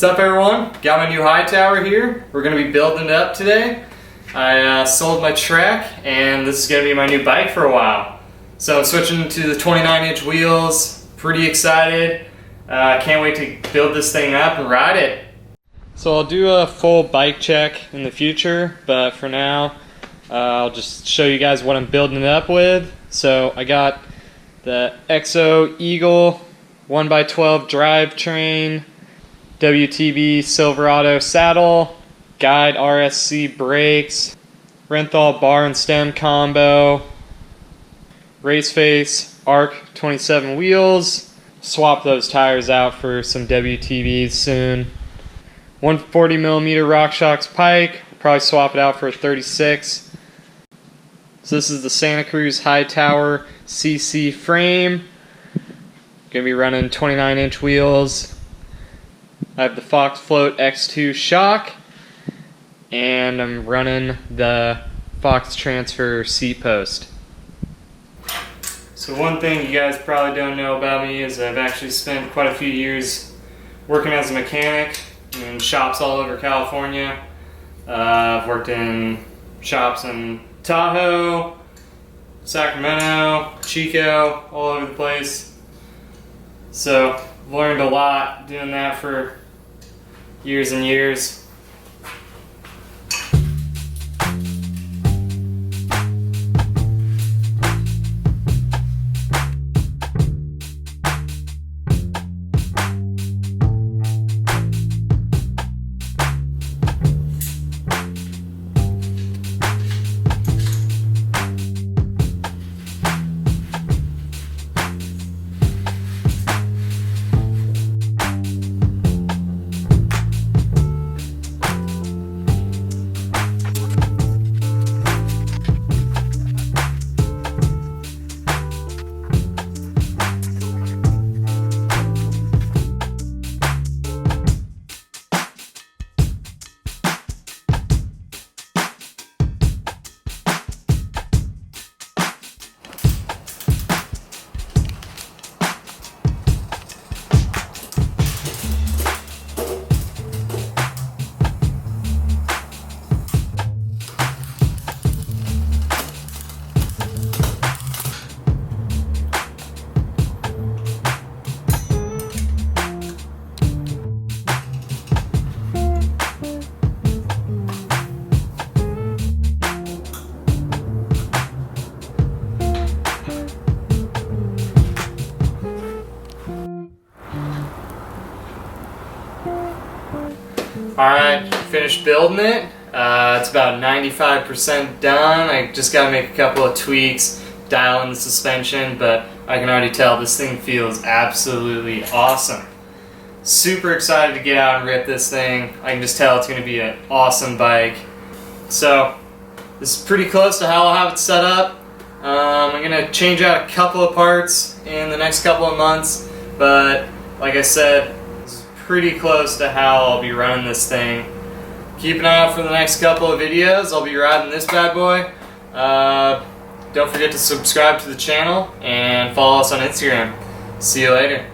What's up, everyone? Got my new Hightower here. We're going to be building it up today. I sold my Trek, and this is going to be my new bike for a while. So I'm switching to the 29-inch wheels. Pretty excited. Can't wait to build this thing up and ride it. So I'll do a full bike check in the future, but for now I'll just show you guys what I'm building it up with. So I got the Exo Eagle 1x12 drivetrain, WTB Silverado saddle, Guide RSC brakes, Renthal bar and stem combo, Raceface Arc 27 wheels. Swap those tires out for some WTBs soon. 140mm RockShox pike. Probably swap it out for a 36. So this is the Santa Cruz Hightower CC frame. Gonna be running 29-inch wheels. I have the Fox Float X2 shock, and I'm running the Fox Transfer seat post. So one thing you guys probably don't know about me is I've actually spent quite a few years working as a mechanic in shops all over California. I've worked in shops in Tahoe, Sacramento, Chico, all over the place. So I've learned a lot doing that for years and years. Alright, finished building it. It's about 95% done. I just gotta make a couple of tweaks, dial in the suspension, but I can already tell this thing feels absolutely awesome. Super excited to get out and rip this thing. I can just tell it's gonna be an awesome bike. So, this is pretty close to how I'll have it set up. I'm gonna change out a couple of parts in the next couple of months, but like I said, pretty close to how I'll be running this thing. Keep an eye out for the next couple of videos. I'll be riding this bad boy. Don't forget to subscribe to the channel and follow us on Instagram. See you later.